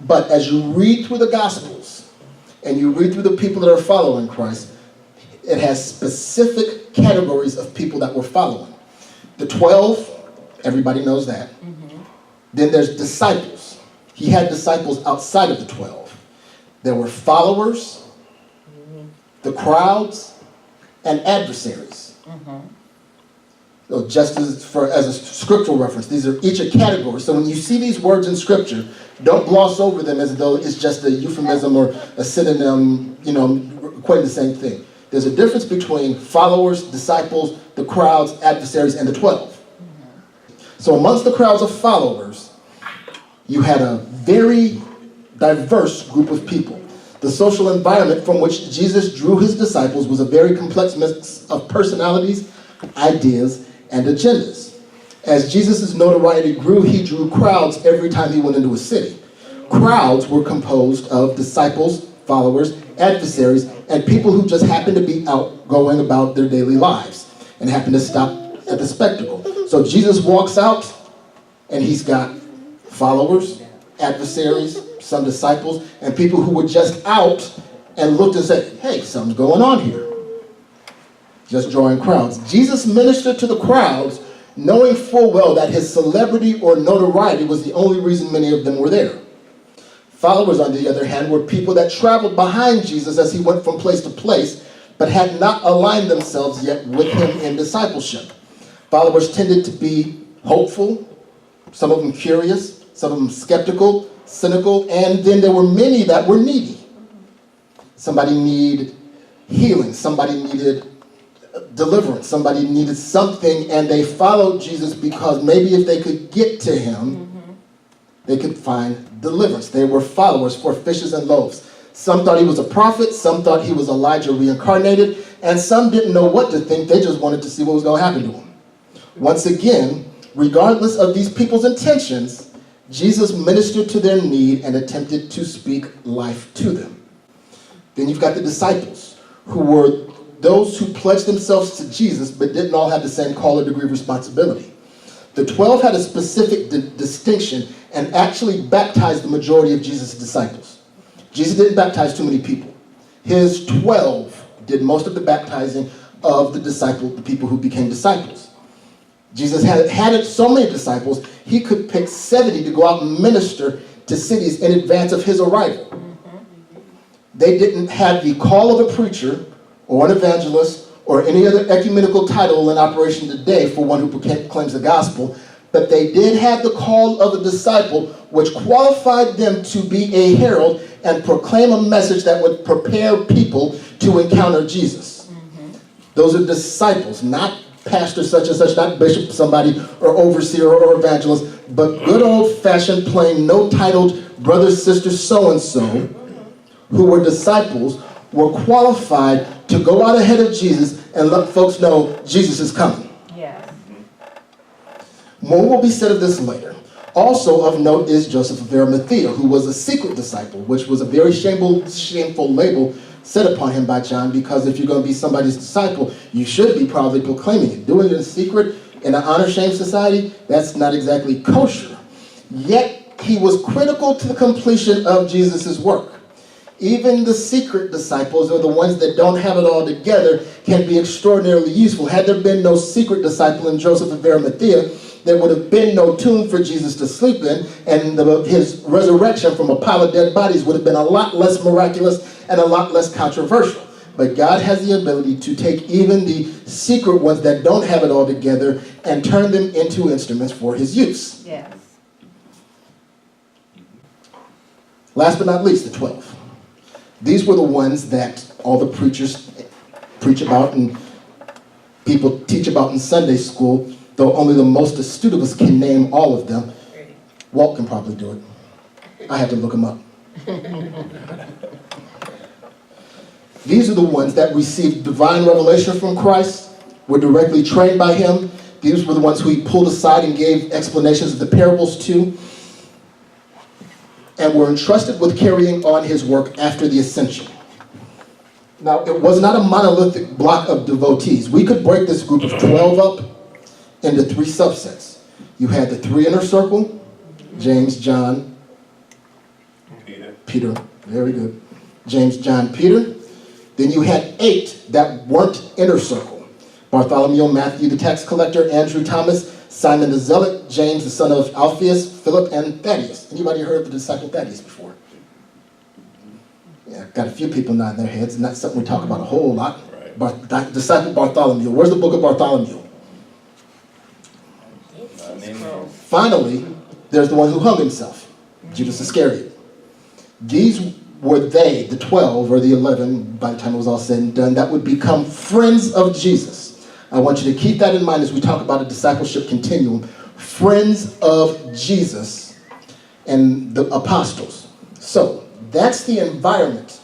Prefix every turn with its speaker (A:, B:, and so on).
A: But as you read through the Gospels and you read through the people that are following Christ, it has specific categories of people that were following. The 12, everybody knows that. Mm-hmm. Then there's disciples. He had disciples outside of the 12. There were followers, the crowds, and adversaries. Mm-hmm. So just as a scriptural reference, these are each a category. So when you see these words in Scripture, don't gloss over them as though it's just a euphemism or a synonym, equating the same thing. There's a difference between followers, disciples, the crowds, adversaries, and the 12. Mm-hmm. So amongst the crowds of followers, you had a very diverse group of people. The social environment from which Jesus drew his disciples was a very complex mix of personalities, ideas, and agendas. As Jesus' notoriety grew, he drew crowds every time he went into a city. Crowds were composed of disciples, followers, adversaries, and people who just happened to be out going about their daily lives and happened to stop at the spectacle. So Jesus walks out and he's got followers, adversaries, some disciples, and people who were just out and looked and said, hey, something's going on here. Just drawing crowds. Jesus ministered to the crowds, knowing full well that his celebrity or notoriety was the only reason many of them were there. Followers, on the other hand, were people that traveled behind Jesus as he went from place to place, but had not aligned themselves yet with him in discipleship. Followers tended to be hopeful, some of them curious, some of them skeptical, cynical, and then there were many that were needy. Somebody needed healing, somebody needed deliverance, somebody needed something, and they followed Jesus because maybe if they could get to him, they could find deliverance. They were followers for fishes and loaves. Some thought he was a prophet, some thought he was Elijah reincarnated, and some didn't know what to think. They just wanted to see what was going to happen to him. Once again, regardless of these people's intentions, Jesus ministered to their need and attempted to speak life to them. Then you've got the disciples, who were those who pledged themselves to Jesus but didn't all have the same call or degree of responsibility. The 12 had a specific distinction and actually baptized the majority of Jesus' disciples. Jesus didn't baptize too many people. His 12 did most of the baptizing of the people who became disciples. Jesus had so many disciples, he could pick 70 to go out and minister to cities in advance of his arrival. They didn't have the call of a preacher or an evangelist or any other ecumenical title in operation today for one who claims the gospel, but they did have the call of a disciple, which qualified them to be a herald and proclaim a message that would prepare people to encounter Jesus. Those are disciples, not pastor such and such, not bishop somebody, or overseer or evangelist, but good old-fashioned, plain, no-titled brother, sister, so-and-so, who were disciples, were qualified to go out ahead of Jesus and let folks know Jesus is coming.
B: Yes.
A: More will be said of this later. Also of note is Joseph of Arimathea, who was a secret disciple, which was a very shameful label set upon him by John, because if you're going to be somebody's disciple, you should be proudly proclaiming it. Doing it in secret in an honor-shame society, that's not exactly kosher. Yet, he was critical to the completion of Jesus' work. Even the secret disciples, or the ones that don't have it all together, can be extraordinarily useful. Had there been no secret disciple in Joseph of Arimathea, there would have been no tomb for Jesus to sleep in, and his resurrection from a pile of dead bodies would have been a lot less miraculous and a lot less controversial. But God has the ability to take even the secret ones that don't have it all together and turn them into instruments for his use.
B: Yes.
A: Last but not least, the 12. These were the ones that all the preachers preach about and people teach about in Sunday school, though only the most astute of us can name all of them. Walt can probably do it. I had to look him up. These are the ones that received divine revelation from Christ, were directly trained by him. These were the ones who he pulled aside and gave explanations of the parables to, and were entrusted with carrying on his work after the ascension. Now, it was not a monolithic block of devotees. We could break this group of 12 up into 3 subsets. You had the 3 inner circle, James, John, Peter, very good. James, John, Peter. Then you had 8 that weren't inner circle. Bartholomew, Matthew the tax collector, Andrew, Thomas, Simon the zealot, James the son of Alphaeus, Philip, and Thaddeus. Anybody heard of the disciple Thaddeus before? Yeah, got a few people nodding their heads, and that's something we talk about a whole lot. Right. Disciple Bartholomew. Where's the book of Bartholomew? Finally, there's the one who hung himself, Judas Iscariot. These were they, the 12 or the 11, by the time it was all said and done, that would become friends of Jesus. I want you to keep that in mind as we talk about a discipleship continuum. Friends of Jesus and the apostles. So, that's the environment